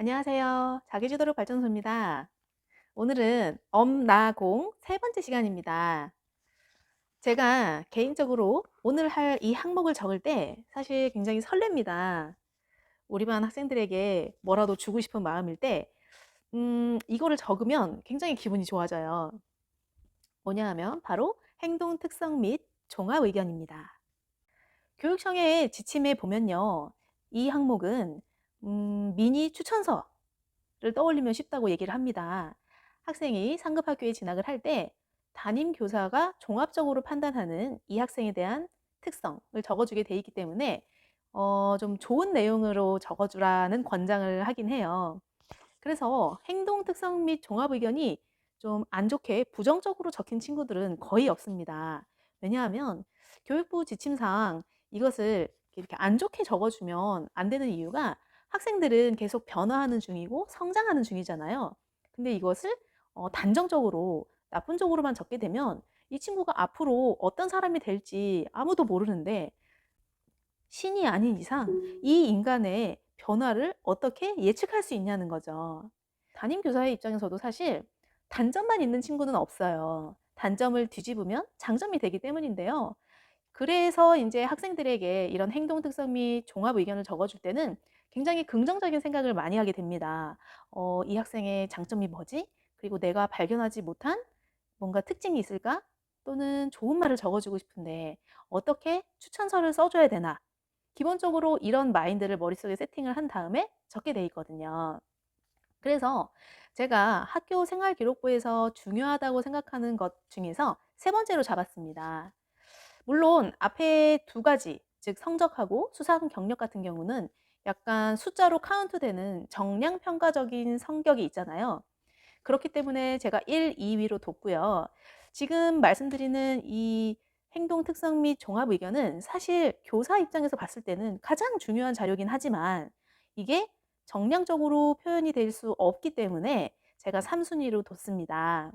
안녕하세요. 자기주도력 발전소입니다. 오늘은 엄나공 세 번째 시간입니다. 제가 개인적으로 오늘 할 이 항목을 적을 때 사실 굉장히 설렙니다. 우리 반 학생들에게 뭐라도 주고 싶은 마음일 때, 이거를 적으면 굉장히 기분이 좋아져요. 뭐냐 하면 바로 행동 특성 및 종합 의견입니다. 교육청의 지침에 보면요. 이 항목은 미니 추천서 를 떠올리면 쉽다고 얘기를 합니다. 학생이 상급 학교에 진학을 할 때 담임 교사가 종합적으로 판단하는 이 학생에 대한 특성을 적어주게 돼 있기 때문에 좀 좋은 내용으로 적어주라는 권장을 하긴 해요. 그래서 행동 특성 및 종합 의견이 좀 안 좋게 부정적으로 적힌 친구들은 거의 없습니다. 왜냐하면 교육부 지침상 이것을 이렇게 안 좋게 적어주면 안 되는 이유가 학생들은 계속 변화하는 중이고 성장하는 중이잖아요. 근데 이것을 단정적으로 나쁜 쪽으로만 적게 되면 이 친구가 앞으로 어떤 사람이 될지 아무도 모르는데 신이 아닌 이상 이 인간의 변화를 어떻게 예측할 수 있냐는 거죠. 담임 교사의 입장에서도 사실 단점만 있는 친구는 없어요. 단점을 뒤집으면 장점이 되기 때문인데요. 그래서 이제 학생들에게 이런 행동 특성 및 종합 의견을 적어줄 때는 굉장히 긍정적인 생각을 많이 하게 됩니다. 이 학생의 장점이 뭐지? 그리고 내가 발견하지 못한 뭔가 특징이 있을까? 또는 좋은 말을 적어주고 싶은데 어떻게 추천서를 써줘야 되나? 기본적으로 이런 마인드를 머릿속에 세팅을 한 다음에 적게 돼 있거든요. 그래서 제가 학교 생활기록부에서 중요하다고 생각하는 것 중에서 세 번째로 잡았습니다. 물론 앞에 두 가지, 즉 성적하고 수상 경력 같은 경우는 약간 숫자로 카운트되는 정량 평가적인 성격이 있잖아요. 그렇기 때문에 제가 1, 2위로 뒀고요. 지금 말씀드리는 이 행동 특성 및 종합 의견은 사실 교사 입장에서 봤을 때는 가장 중요한 자료긴 하지만 이게 정량적으로 표현이 될 수 없기 때문에 제가 3순위로 뒀습니다.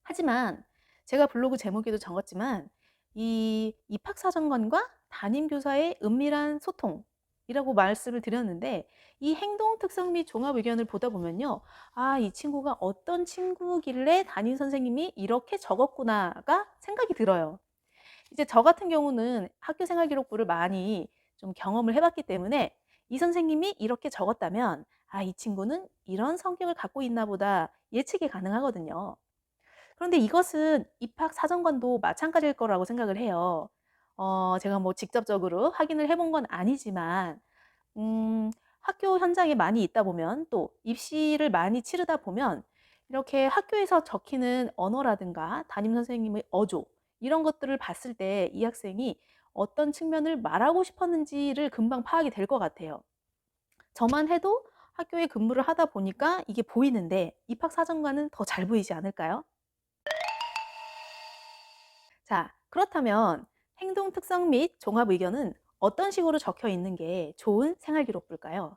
하지만 제가 블로그 제목에도 적었지만 이 입학사정관과 담임교사의 은밀한 소통이라고 말씀을 드렸는데 이 행동 특성 및 종합 의견을 보다 보면요. 아, 이 친구가 어떤 친구길래 담임 선생님이 이렇게 적었구나가 생각이 들어요. 이제 저 같은 경우는 학교 생활 기록부를 많이 좀 경험을 해봤기 때문에 이 선생님이 이렇게 적었다면 아, 이 친구는 이런 성격을 갖고 있나 보다 예측이 가능하거든요. 그런데 이것은 입학 사정관도 마찬가지일 거라고 생각을 해요. 제가 뭐 직접적으로 확인을 해본 건 아니지만, 학교 현장에 많이 있다 보면 또 입시를 많이 치르다 보면 이렇게 학교에서 적히는 언어라든가 담임 선생님의 어조 이런 것들을 봤을 때 이 학생이 어떤 측면을 말하고 싶었는지를 금방 파악이 될 것 같아요. 저만 해도 학교에 근무를 하다 보니까 이게 보이는데 입학 사정관은 더 잘 보이지 않을까요? 자, 그렇다면 행동 특성 및 종합 의견은 어떤 식으로 적혀 있는 게 좋은 생활 기록부일까요?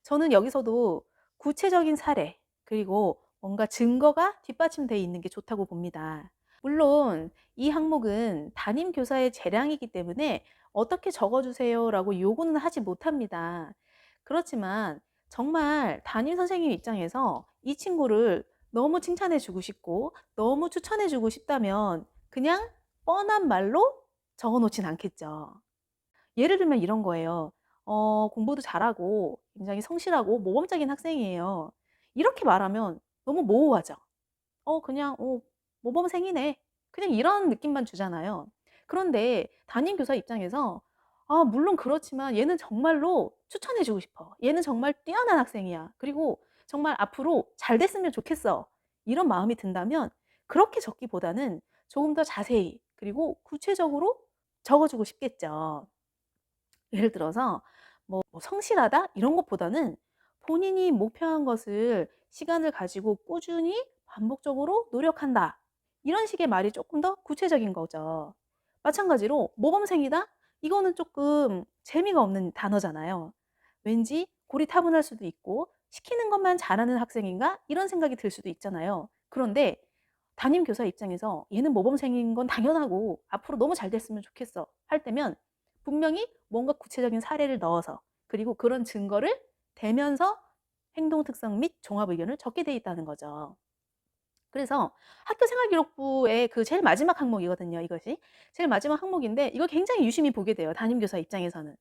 저는 여기서도 구체적인 사례, 그리고 뭔가 증거가 뒷받침되어 있는 게 좋다고 봅니다. 물론 이 항목은 담임 교사의 재량이기 때문에 어떻게 적어주세요라고 요구는 하지 못합니다. 그렇지만 정말 담임 선생님 입장에서 이 친구를 너무 칭찬해 주고 싶고 너무 추천해 주고 싶다면 그냥 뻔한 말로 적어 놓진 않겠죠. 예를 들면 이런 거예요. 공부도 잘하고 굉장히 성실하고 모범적인 학생이에요. 이렇게 말하면 너무 모호하죠. 그냥 모범생이네. 그냥 이런 느낌만 주잖아요. 그런데 담임 교사 입장에서 아, 물론 그렇지만 얘는 정말로 추천해 주고 싶어. 얘는 정말 뛰어난 학생이야. 그리고 정말 앞으로 잘 됐으면 좋겠어. 이런 마음이 든다면 그렇게 적기보다는 조금 더 자세히 그리고 구체적으로 적어주고 싶겠죠. 예를 들어서 뭐 성실하다 이런 것보다는 본인이 목표한 것을 시간을 가지고 꾸준히 반복적으로 노력한다. 이런 식의 말이 조금 더 구체적인 거죠. 마찬가지로 모범생이다? 이거는 조금 재미가 없는 단어잖아요. 왠지 고리타분할 수도 있고 시키는 것만 잘하는 학생인가? 이런 생각이 들 수도 있잖아요. 그런데 담임 교사 입장에서 얘는 모범생인 건 당연하고 앞으로 너무 잘 됐으면 좋겠어 할 때면 분명히 뭔가 구체적인 사례를 넣어서 그리고 그런 증거를 되면서 행동 특성 및 종합 의견을 적게 돼 있다는 거죠. 그래서 학교생활기록부의 그 제일 마지막 항목이거든요, 이것이. 제일 마지막 항목인데 이거 굉장히 유심히 보게 돼요, 담임교사 입장에서는.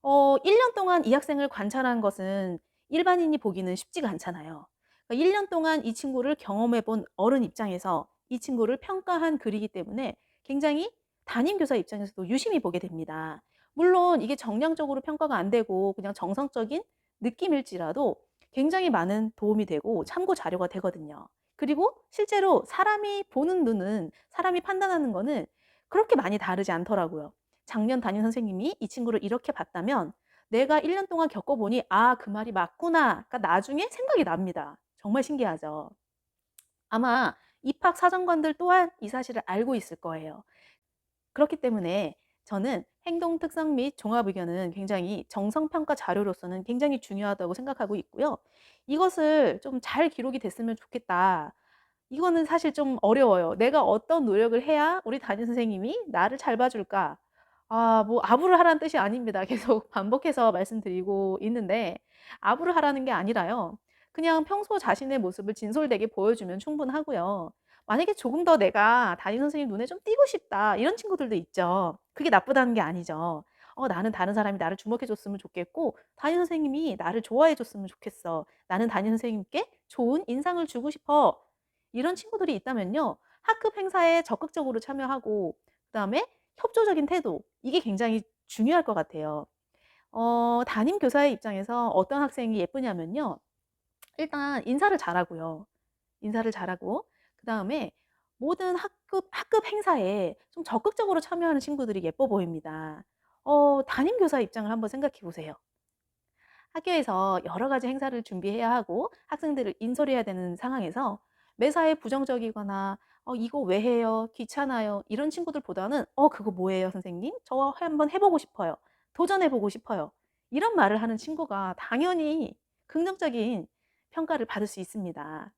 1년 동안 이 학생을 관찰한 것은 일반인이 보기는 쉽지가 않잖아요. 그러니까 1년 동안 이 친구를 경험해 본 어른 입장에서 이 친구를 평가한 글이기 때문에 굉장히 담임 교사 입장에서도 유심히 보게 됩니다. 물론 이게 정량적으로 평가가 안 되고 그냥 정성적인 느낌일지라도 굉장히 많은 도움이 되고 참고 자료가 되거든요. 그리고 실제로 사람이 보는 눈은, 사람이 판단하는 거는 그렇게 많이 다르지 않더라고요. 작년 담임 선생님이 이 친구를 이렇게 봤다면 내가 1년 동안 겪어보니 '아 그 말이 맞구나.'가 나중에 생각이 납니다. 정말 신기하죠. 아마 입학 사정관들 또한 이 사실을 알고 있을 거예요. 그렇기 때문에 저는 행동 특성 및 종합 의견은 굉장히 정성평가 자료로서는 굉장히 중요하다고 생각하고 있고요. 이것을 좀 잘 기록이 됐으면 좋겠다. 이거는 사실 좀 어려워요. '내가 어떤 노력을 해야 우리 담임 선생님이 나를 잘 봐 줄까?' 뭐 아부를 하라는 뜻이 아닙니다. 계속 반복해서 말씀드리고 있는데 아부를 하라는 게 아니라요. 그냥 평소 자신의 모습을 진솔되게 보여주면 충분하고요. 만약에 조금 더 '내가 담임 선생님 눈에 좀 띄고 싶다.' 이런 친구들도 있죠. 그게 나쁘다는 게 아니죠. '나는 다른 사람이 나를 주목해 줬으면 좋겠고 담임 선생님이 나를 좋아해 줬으면 좋겠어. 나는 담임 선생님께 좋은 인상을 주고 싶어.' 이런 친구들이 있다면요. 학급 행사에 적극적으로 참여하고 그다음에 협조적인 태도 이게 굉장히 중요할 것 같아요. 담임 교사의 입장에서 어떤 학생이 예쁘냐면요. 일단 인사를 잘하고요. 인사를 잘하고 그다음에 모든 학급 행사에 좀 적극적으로 참여하는 친구들이 예뻐 보입니다. 담임 교사 입장을 한번 생각해 보세요. 학교에서 여러 가지 행사를 준비해야 하고 학생들을 인솔해야 되는 상황에서 매사에 부정적이거나 이거 왜 해요? 귀찮아요." 이런 친구들보다는 그거 뭐예요 선생님? 저 한번 해 보고 싶어요. 도전해 보고 싶어요." 이런 말을 하는 친구가 당연히 긍정적인 평가를 받을 수 있습니다.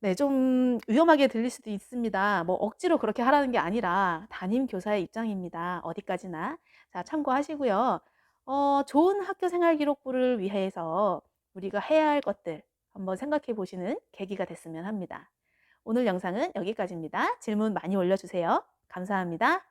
네. 좀 위험하게 들릴 수도 있습니다. 뭐 억지로 그렇게 하라는 게 아니라 담임 교사의 입장입니다. 어디까지나. 자 참고하시고요. 좋은 학교 생활 기록부를 위해서 우리가 해야 할 것들 한번 생각해 보시는 계기가 됐으면 합니다. 오늘 영상은 여기까지입니다. 질문 많이 올려주세요. 감사합니다.